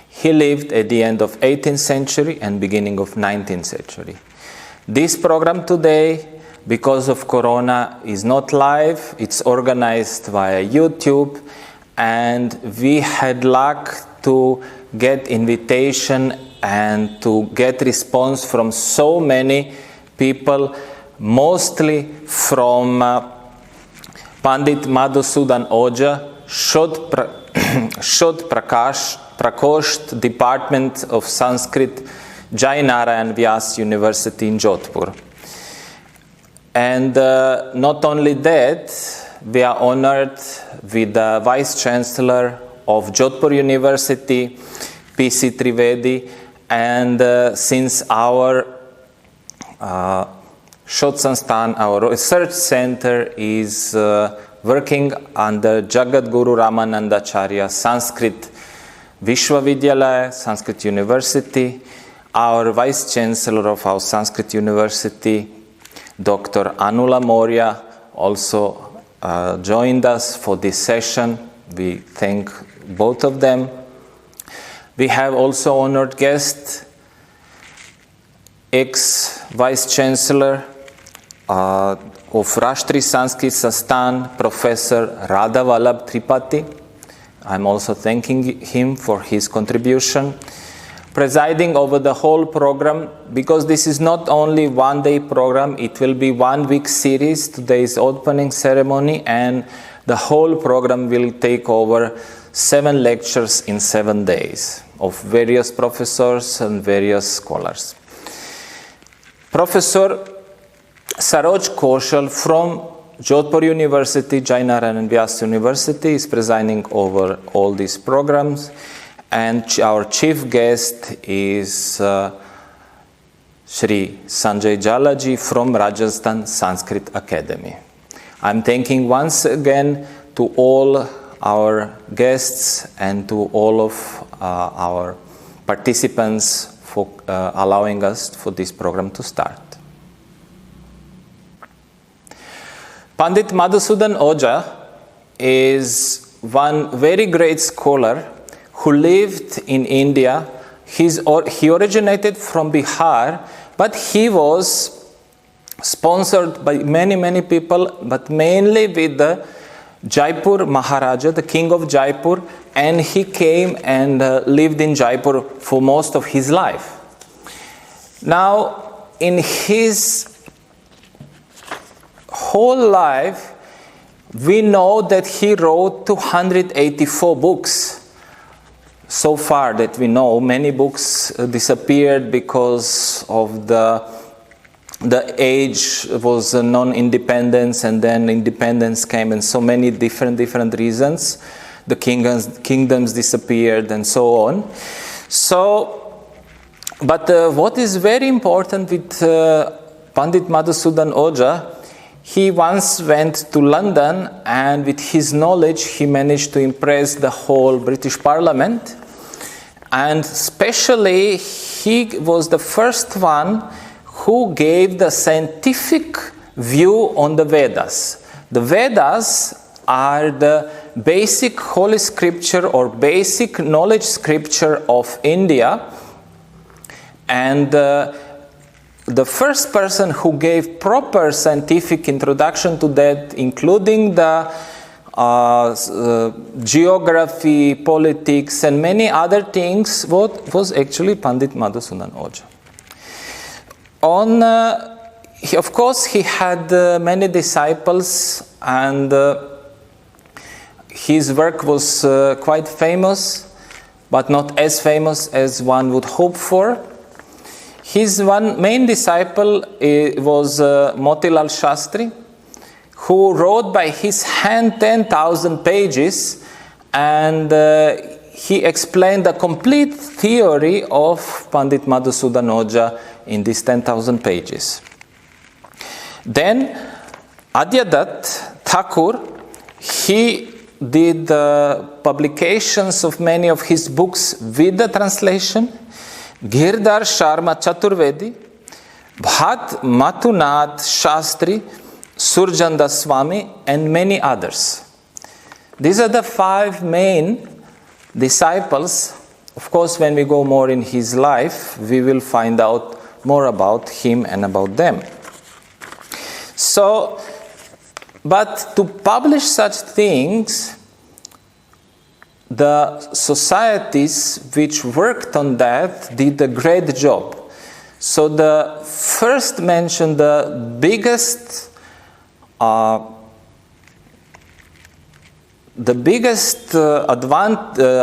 He lived at the end of 18th century and beginning of 19th century. This program today, because of Corona, is not live. It's organized via YouTube, and we had luck to get invitation and to get response from so many people, mostly from Pandit Madhusudan Oja, Shodh Prakosht Department of Sanskrit, Jai Narayan Vyas University in Jodhpur. And not only that, we are honored with the Vice Chancellor of Jodhpur University, P.C. Trivedi, and since our Shodh Sansthan, our research center, is working under Jagat Guru Ramanandacharya Sanskrit Vishwavidyalaya, Sanskrit University, our Vice Chancellor of our Sanskrit University, Dr. Anula Maurya, also joined us for this session. We thank both of them. We have also honored guest, ex-Vice Chancellor of Rashtriya Sanskrit Sansthan, Professor Radha Vallabh Tripathi. I'm also thanking him for his contribution. Presiding over the whole program, because this is not only one-day program, it will be 1 week series. Today's opening ceremony, and the whole program will take over 7 lectures in 7 days of various professors and various scholars. Professor Saroj Kaushal from Jodhpur University, Jainarayan Vyas University is presiding over all these programs, and our chief guest is Shri Sanjay Jalaji from Rajasthan Sanskrit Academy. I'm thanking once again to all our guests and to all of our participants for allowing us for this program to start. Pandit Madhusudan Ojha is one very great scholar who lived in India. He originated from Bihar, but he was sponsored by many people, but mainly with the Jaipur Maharaja, the king of Jaipur, and he came and lived in Jaipur for most of his life. Now, in his whole life, we know that he wrote 284 books. So far that we know, many books disappeared because of the age was non-independence, and then independence came, and so many different reasons. The kingdoms disappeared and so on. So, but what is very important with Pandit Madhusudan Ojha, he once went to London, and with his knowledge he managed to impress the whole British Parliament, and especially he was the first one who gave the scientific view on the Vedas. The Vedas are the basic holy scripture or basic knowledge scripture of India, and the first person who gave proper scientific introduction to that, including the geography, politics, and many other things, was actually Pandit Madhusudan Ojha. Of course, he had many disciples, and his work was quite famous, but not as famous as one would hope for. His one main disciple was Motilal Shastri, who wrote by his hand 10,000 pages, and he explained the complete theory of Pandit Madhusudan Ojha in these 10,000 pages. Then Adyadatta Thakur, he did publications of many of his books with the translation. Girdhar Sharma Chaturvedi, Bhat Mathunath Shastri, Surjanda Swami, and many others. These are the 5 main disciples. Of course, when we go more in his life, we will find out more about him and about them. So, but to publish such things, the societies which worked on that did a great job. So the first mentioned, the biggest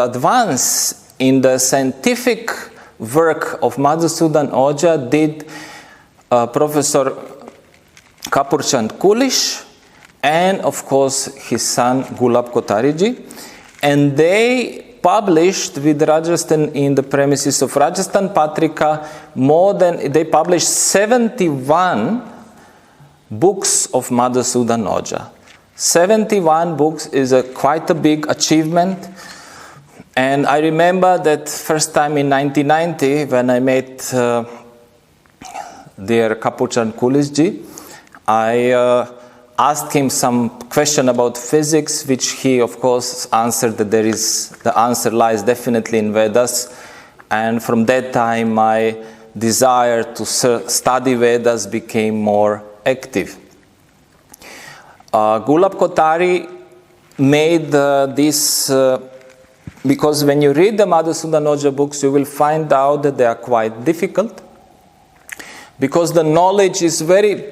advance in the scientific work of Madhusudan Ojha did Professor Kapurchand Kulish, and of course his son Gulab Kotariji. And they published with Rajasthan, in the premises of Rajasthan Patrika, they published 71 books of Madhusudan Ojha. 71 books is quite a big achievement. And I remember that first time in 1990 when I met dear Kapuchan Kulisji, I asked him some question about physics, which he of course answered that the answer lies definitely in Vedas. And from that time my desire to study Vedas became more active. Gulab Kotari made this because when you read the Madhusudan Ojha books, you will find out that they are quite difficult, because the knowledge is very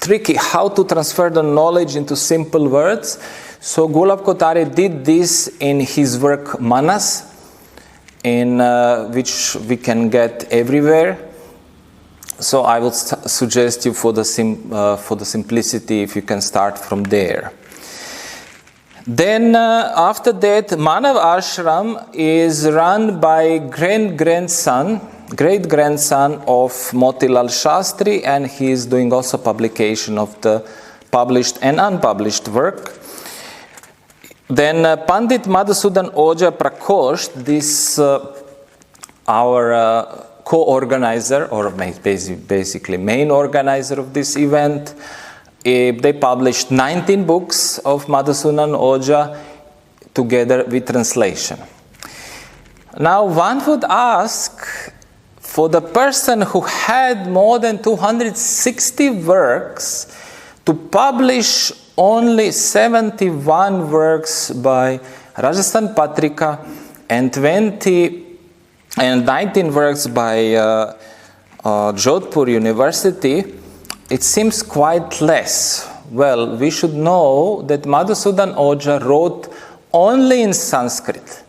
tricky, how to transfer the knowledge into simple words. So Gulab Kotari did this in his work Manas, in which we can get everywhere. So I would suggest you for the simplicity, if you can start from there. Then after that, Manav Ashram is run by great-grandson of Motilal Shastri, and he is doing also publication of the published and unpublished work. Then Pandit Madhusudan Ojha Prakosh, this our co-organizer, or basically main organizer of this event, they published 19 books of Madhusudan Ojha together with translation. Now one would ask, for the person who had more than 260 works, to publish only 71 works by Rajasthan Patrika and 19 works by Jodhpur University, it seems quite less. Well, we should know that Madhusudan Ojha wrote only in Sanskrit.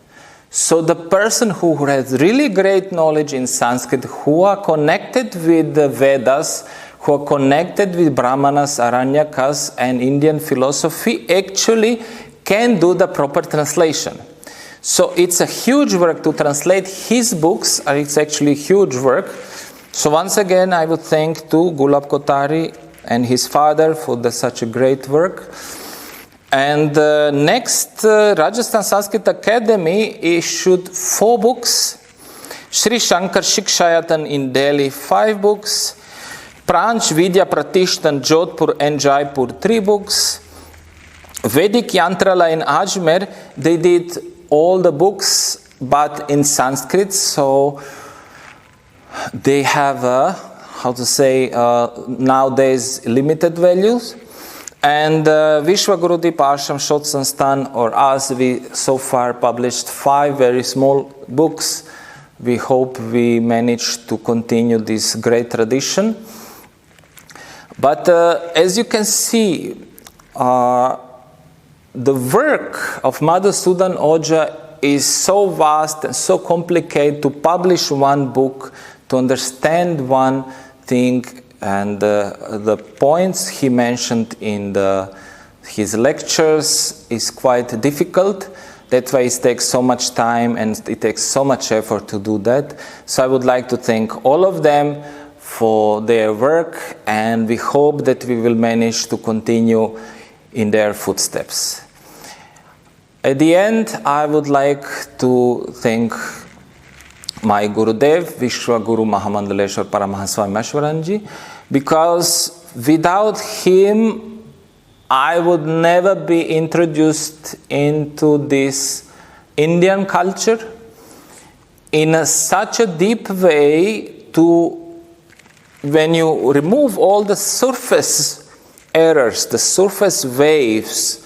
So the person who has really great knowledge in Sanskrit, who are connected with the Vedas, who are connected with Brahmanas, Aranyakas and Indian philosophy, actually can do the proper translation. So it's a huge work to translate his books, and it's actually a huge work. So once again, I would thank to Gulab Kotari and his father for such a great work. And next, Rajasthan Sanskrit Academy issued 4 books. Sri Shankar Shikshayatan in Delhi, 5 books. Pranch Vidya Pratishtan Jodhpur and Jaipur, 3 books. Vedic Yantrala in Ajmer, they did all the books but in Sanskrit, so they have nowadays limited values. And Vishwagurudip Ashram Shod Sansthan, or us, we so far published 5 very small books. We hope we manage to continue this great tradition. But as you can see, the work of Madhusudan Ojha is so vast and so complicated to publish one book, to understand one thing, and the points he mentioned in his lectures is quite difficult. That's why it takes so much time and it takes so much effort to do that. So I would like to thank all of them for their work, and we hope that we will manage to continue in their footsteps. At the end, I would like to thank my Gurudev, Vishwaguru Mahamandaleshwar Paramahansa Swami, because without him, I would never be introduced into this Indian culture in such a deep way. When you remove all the surface errors, the surface waves,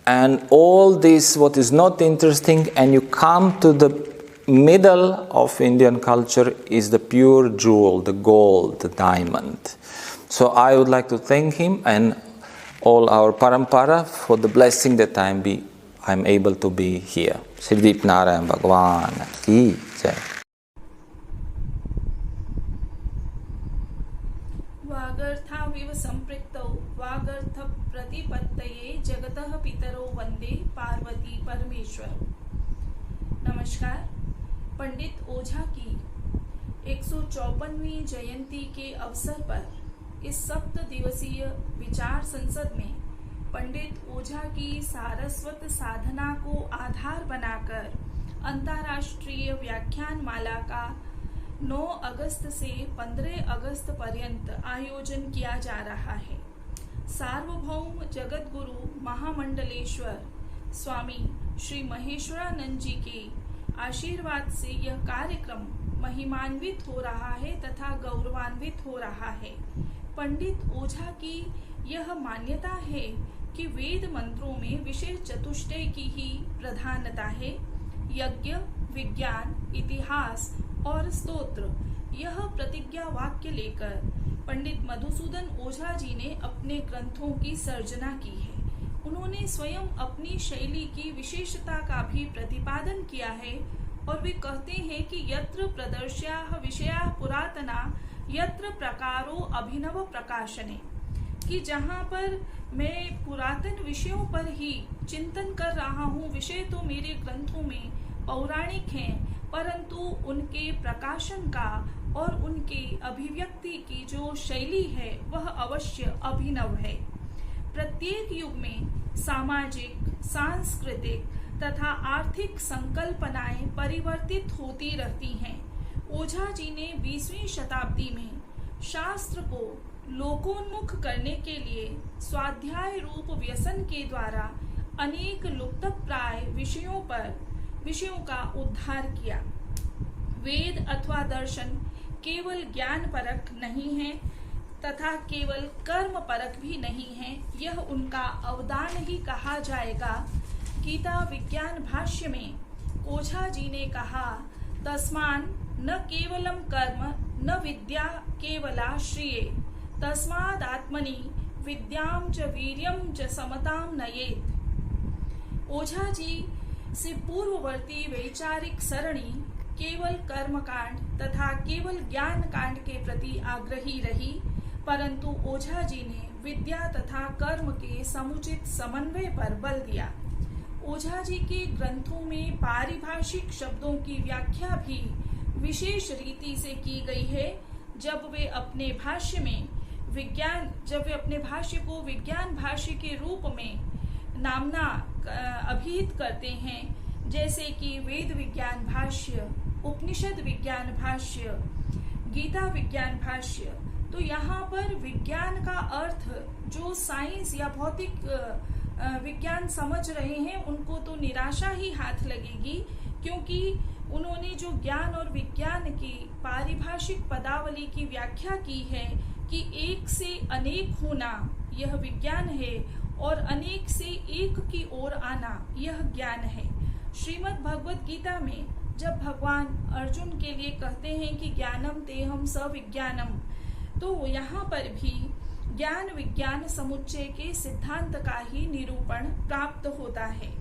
and all this what is not interesting, and you come to the middle of Indian culture, is the pure jewel, the gold, the diamond. So I would like to thank him and all our parampara for the blessing that I'm able to be here. Siddhip Narayan Bhagwan ki jai. वागर्थाविव संपृक्तौ वागर्थ प्रतिपत्तये जगतः पितरो वंदे पार्वती परमेश्वर। नमस्कार। पंडित ओझा की 154वीं जयंती के अवसर पर इस 7 दिवसीय विचार संसद में पंडित ओझा की सारस्वत साधना को आधार बनाकर अंतर्राष्ट्रीय व्याख्यान माला का 9 अगस्त से 15 अगस्त पर्यंत आयोजन किया जा रहा है। सार्वभौम जगत गुरु महामंडलेश्वर स्वामी श्री महेश्वरानंद जी के आशीर्वाद से यह कार्यक्रम महिमान्वित हो रहा है तथा गौरवान्वित हो रहा है। पंडित ओझा की यह मान्यता है कि वेद मंत्रों में विशेष चतुष्टय की ही प्रधानता है। यज्ञ, विज्ञान, इतिहास और स्तोत्र यह प्रतिज्ञा वाक्य लेकर पंडित मधुसूदन ओझा जी ने अपने ग्रंथों की सर्जना की है। उन्होंने स्वयं अपनी शैली की विशेषता का भी प्रतिपादन किया है और वे कहते हैं कि यत्र प्रदर्श्याः विषयाः पुरातना यत्र प्रकारो अभिनव प्रकाशने, कि जहाँ पर मैं पुरातन विषयों पर ही चिंतन कर रहा हूँ, विषय तो मेरे ग्रंथों में पौराणिक हैं, परंतु उनके प्रकाशन का और उनके अभिव्यक्ति की जो शैली है वह अवश्य अभिनव है। प्रत्येक युग में सामाजिक, सांस्कृतिक तथा आर्थिक संकल्पनाएं परिवर्तित होती रहती हैं। ओझा जी ने 20वीं शताब्दी में शास्त्र को लोकोन्मुख करने के लिए स्वाध्याय रूप व्यसन के द्वारा अनेक लुप्तप्राय विषयों का उद्धार किया। वेद अथवा दर्शन केवल ज्ञान परक नहीं है तथा केवल कर्म परक भी नहीं है, यह उनका अवदान ही कहा जाएगा। गीता विज्ञान भाष्य में ओझा जी ने कहा, तस्मान न केवलम कर्म न विद्या केवला श्रिये, तस्माद् आत्मनि विद्याम च वीर्यम च समताम नयेत्। ओझा जी से पूर्ववर्ती वैचारिक सरणी केवल कर्मकांड तथा केवल ज्ञान कांड के प्रति आग्रही रही, परंतु ओझा जी ने विद्या तथा कर्म के समुचित समन्वय पर बल दिया। ओझा जी के ग्रंथों में पारिभाषिक शब्दों की व्याख्या भी विशेष रीति से की गई है। जब वे अपने भाष्य को विज्ञान भाष्य के रूप में नामना अभिहित करते हैं, जैसे कि वेद विज्ञान भाष्य, उपनिषद विज्ञान भाष्य, गीता विज्ञान भाष्य, तो यहाँ पर विज्ञान का अर्थ जो साइंस या भौतिक विज्ञान समझ रहे हैं उनको तो निराशा ही हाथ लगेगी, क्योंकि उन्होंने जो ज्ञान और विज्ञान की पारिभाषिक पदावली की व्याख्या की है कि एक से अनेक होना यह विज्ञान है और अनेक से एक की ओर आना यह ज्ञान है। श्रीमद् भगवत गीता में जब भगवान अर्जुन के लिए कहते हैं कि ज्ञानम तेहम सविज्ञानम, तो यहाँ पर भी ज्ञान विज्ञान समुच्चय के सिद्धांत का ही निरूपण प्राप्त होता है।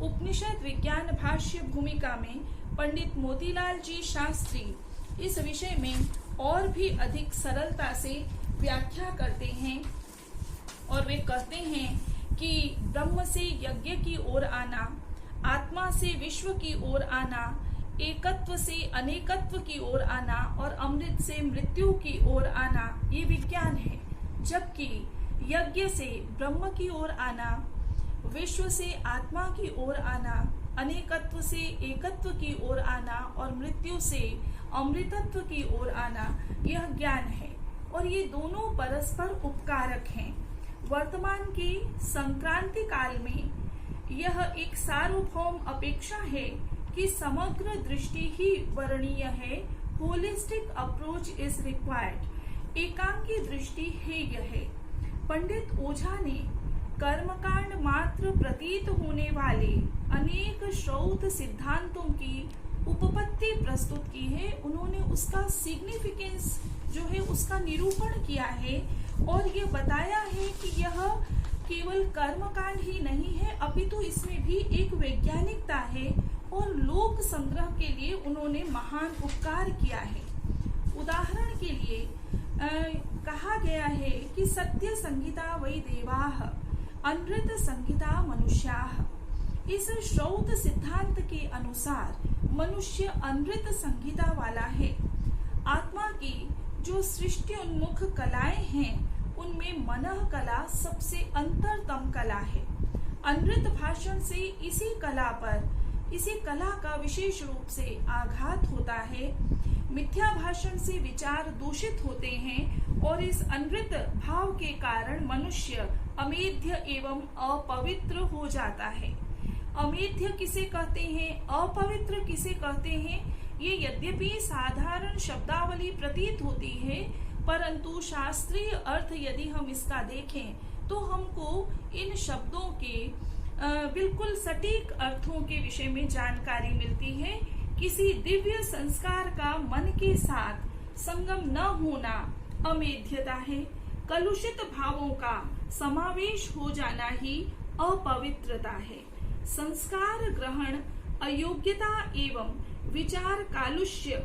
उपनिषद विज्ञान भाष्य भूमिका में पंडित मोतीलाल जी शास्त्री इस विषय में और भी अधिक सरलता से व्याख्या करते हैं और वे कहते हैं कि ब्रह्म से यज्ञ की ओर आना, आत्मा से विश्व की ओर आना, एकत्व से अनेकत्व की ओर आना और अमृत से मृत्यु की ओर आना ये विज्ञान है, जबकि यज्ञ से ब्रह्म की ओर आना, विश्व से आत्मा की ओर आना, अनेकत्व से एकत्व की ओर आना और मृत्यु से अमृतत्व की ओर आना यह ज्ञान है और ये दोनों परस्पर उपकारक हैं। वर्तमान के संक्रांति काल में यह एक सार्वभौम अपेक्षा है कि समग्र दृष्टि ही वर्णनीय है। Holistic approach is required. एकांकी दृष्टि हेय है। पंडित ओझा ने कर्मकांड मात्र प्रतीत होने वाले अनेक श्रौत सिद्धांतों की उपपत्ति प्रस्तुत की है। उन्होंने उसका सिग्निफिकेंस जो है उसका निरूपण किया है और ये बताया है कि यह केवल कर्मकांड ही नहीं है, अपितु इसमें भी एक वैज्ञानिकता है और लोक संग्रह के लिए उन्होंने महान उपकार किया है। उदाहरण के लिए कहा गया है कि सत्य संहिता वै देवाः अनृत संहिता मनुष्याः। इस श्रौत सिद्धांत के अनुसार मनुष्य अनृत संहिता वाला है। आत्मा की जो सृष्टि उन्मुख कलाएं हैं उनमें मनः कला सबसे अंतरतम कला है। अनृत भाषण से इसी कला पर इसी कला का विशेष रूप से आघात होता है। मिथ्या भाषण से विचार दूषित होते हैं और इस अनृत भाव के कारण मनुष्य अमेध्य एवं अपवित्र हो जाता है। अमेध्य किसे कहते हैं, अपवित्र किसे कहते हैं, ये यद्यपि साधारण शब्दावली प्रतीत होती है, परंतु शास्त्रीय अर्थ यदि हम इसका देखें तो हमको इन शब्दों के बिल्कुल सटीक अर्थों के विषय में जानकारी मिलती है। किसी दिव्य संस्कार का मन के साथ संगम न होना अमेध्यता है। कलुषित भावों का समावेश हो जाना ही अपवित्रता है। संस्कार ग्रहण अयोग्यता एवं विचार कालुष्य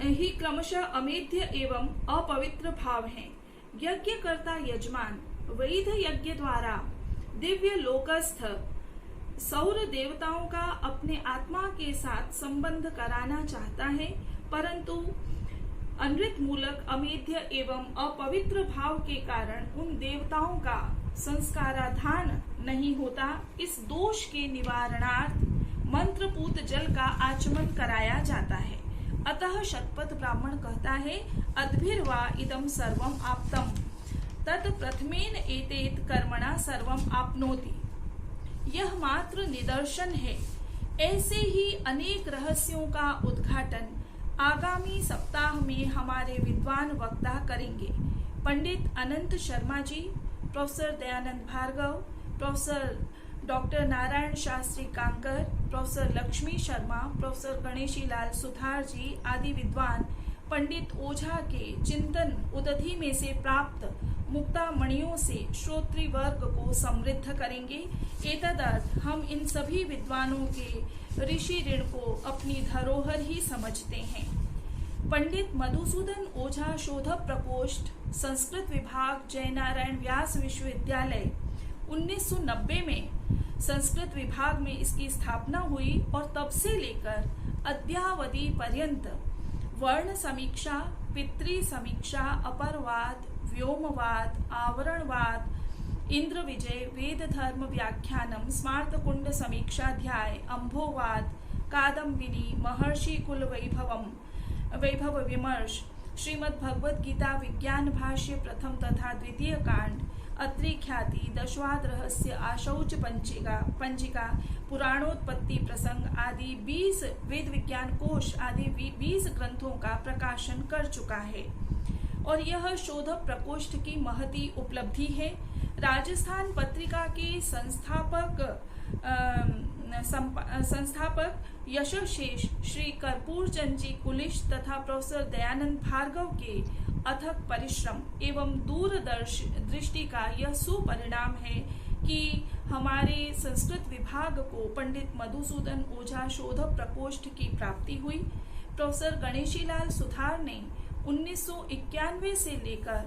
ही क्रमशः अमेध्य एवं अपवित्र भाव हैं। यज्ञकर्ता यजमान वैध यज्ञ द्वारा दिव्य लोकस्थ सौर देवताओं का अपने आत्मा के साथ संबंध कराना चाहता है, परंतु अनृत मूलक अमेध्य एवं अपवित्र भाव के कारण उन देवताओं का संस्काराधान नहीं होता। इस दोष के निवारणार्थ मंत्रपूत जल का आचमन कराया जाता है। अतः शतपथ ब्राह्मण कहता है, अद्भिर्वा इदं सर्वम आप्तम तत् प्रथमेन एतेत कर्मणा सर्वम आपनोति। यह मात्र निदर्शन है। ऐसे ही अनेक रहस्यों का उद्घाटन आगामी सप्ताह में हमारे विद्वान वक्ता करेंगे। Pandit Anant Sharma ji, professor Dayanand Bhargava, professor doctor Narayan Shastri Kankar, professor Lakshmi Sharma, professor Ganeshi Lal Suthar ji आदि विद्वान पंडित ओझा के चिंतन उदधि में से प्राप्त मुक्ता मणियों से श्रोत्री वर्ग को समृद्ध करेंगे। एतदर्थ हम इन सभी विद्वानों के ऋषि ऋण को अपनी धरोहर ही समझते हैं। पंडित मधुसूदन ओझा शोध प्रकोष्ठ, संस्कृत विभाग, जयनारायण व्यास विश्वविद्यालय, 1990 में संस्कृत विभाग में इसकी स्थापना हुई और तब से लेकर अद्यावधि पर्यंत वर्ण समीक्षा, पितृ समीक्षा, अपरवाद, व्योमवाद, आवरणवाद, इंद्र विजय, वेद धर्म व्याख्यानम, स्मार्त कुंड समीक्षाध्याय, अंभोवाद, कादम्बिनी, महर्षि कुल वैभव विमर्श, श्रीमद् भगवद गीता विज्ञान भाष्य प्रथम तथा द्वितीय कांड, अत्रि ख्याति, दशवाद रहस्य, आशौच पंजिका, पुराणोत्पत्ति प्रसंग आदि 20 वेद विज्ञान कोश आदि 20 ग्रंथों का प्रकाशन कर चुका है और यह शोध प्रकोष्ठ की महती उपलब्धि है। राजस्थान पत्रिका के संस्थापक यशशेष श्री कर्पूर चंद जी कुलिश तथा प्रोफेसर दयानंद भार्गव के अथक परिश्रम एवं दूरदृष्टि का यह सुपरिणाम है कि हमारे संस्कृत विभाग को पंडित मधुसूदन ओझा शोध प्रकोष्ठ की प्राप्ति हुई। प्रोफेसर गणेशी लाल सुथार ने 1991 से लेकर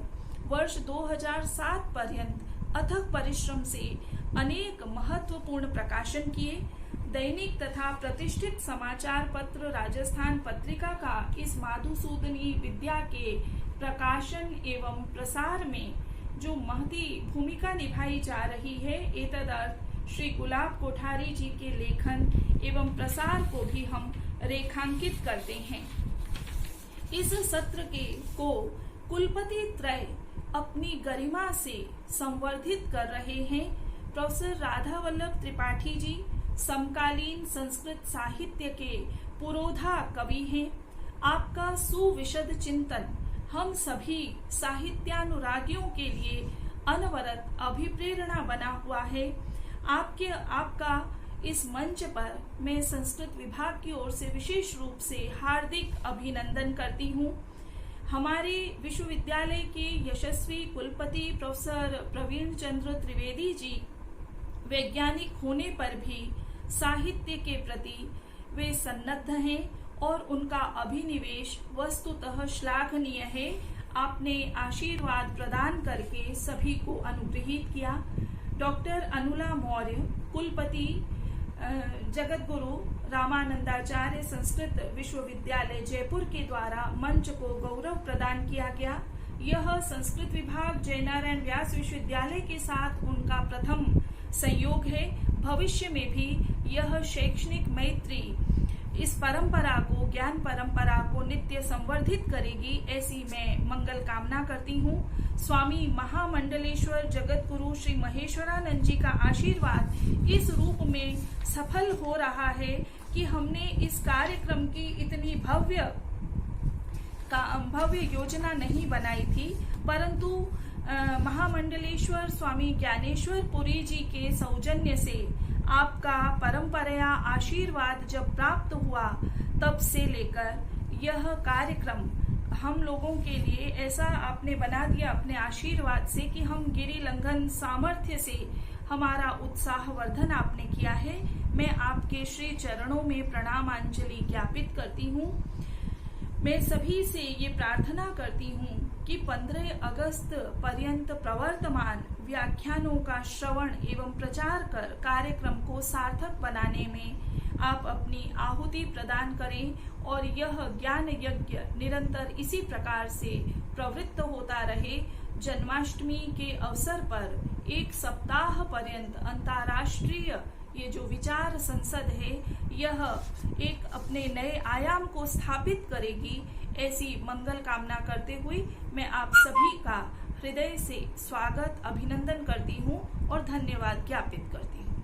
वर्ष 2007 पर्यंत अथक परिश्रम से अनेक महत्वपूर्ण प्रकाशन किए। दैनिक तथा प्रतिष्ठित समाचार पत्र राजस्थान पत्रिका का इस मधुसूदनी विद्या के प्रकाशन एवं प्रसार में जो महती भूमिका निभाई जा रही है, एतदर्थ श्री गुलाब कोठारी जी के लेखन एवं प्रसार को भी हम रेखांकित करते हैं। इस सत्र को कुलपति त्रय अपनी गरिमा से संवर्धित कर रहे हैं। प्रोफेसर राधा वल्लभ त्रिपाठी जी समकालीन संस्कृत साहित्य के पुरोधा कवि हैं। आपका सुविशद चिंतन हम सभी साहित्यानुरागियों के लिए अनवरत अभिप्रेरणा बना हुआ है। आपका इस मंच पर मैं संस्कृत विभाग की ओर से विशेष रूप से हार्दिक अभिनंदन करती हूँ। हमारे विश्वविद्यालय के यशस्वी कुलपति प्रोफेसर प्रवीण चंद्र त्रिवेदी जी वैज्ञानिक होने पर भी साहित्य के प्रति वे सन्नद्ध हैं और उनका अभिनिवेश वस्तुतः श्लाघनीय है। आपने आशीर्वाद प्रदान करके सभी को अनुग्रहित किया। डॉक्टर अनुला मौर्य कुलपति जगतगुरु रामानंदाचार्य संस्कृत विश्वविद्यालय जयपुर के द्वारा मंच को गौरव प्रदान किया गया। यह संस्कृत विभाग जयनारायण व्यास विश्वविद्यालय के साथ उनका प्रथम संयोग है। भविष्य में भी यह शैक्षणिक मैत्री इस परंपरा को, ज्ञान परंपरा को नित्य संवर्धित करेगी, ऐसी मैं मंगल कामना करती हूँ। स्वामी महामंडलेश्वर जगत गुरु श्री महेश्वरानंद जी का आशीर्वाद इस रूप में सफल हो रहा है कि हमने इस कार्यक्रम की इतनी भव्य योजना नहीं बनाई थी, परंतु महामंडलेश्वर स्वामी ज्ञानेश्वर पुरी जी के सौजन्य से आपका परंपरा आशीर्वाद जब प्राप्त हुआ, तब से लेकर यह कार्यक्रम हम लोगों के लिए ऐसा आपने बना दिया अपने आशीर्वाद से कि हम गिरि लंघन सामर्थ्य से हमारा उत्साह वर्धन आपने किया है। मैं आपके श्री चरणों में प्रणामांजलि ज्ञापित करती हूँ। मैं सभी से ये प्रार्थना करती हूँ कि 15 अगस्त पर्यंत प्रवर्तमान व्याख्यानों का श्रवण एवं प्रचार कर कार्यक्रम को सार्थक बनाने में आप अपनी आहुति प्रदान करें और यह ज्ञान यज्ञ निरंतर इसी प्रकार से प्रवृत्त होता रहे। जन्माष्टमी के अवसर पर 1 सप्ताह पर्यंत अंतर्राष्ट्रीय ये जो विचार संसद है, यह एक अपने नए आयाम को स्थापित करेगी, ऐसी मंगल कामना करते हुए मैं आप सभी का हृदय से स्वागत, अभिनंदन करती हूँ और धन्यवाद ज्ञापित करती हूँ।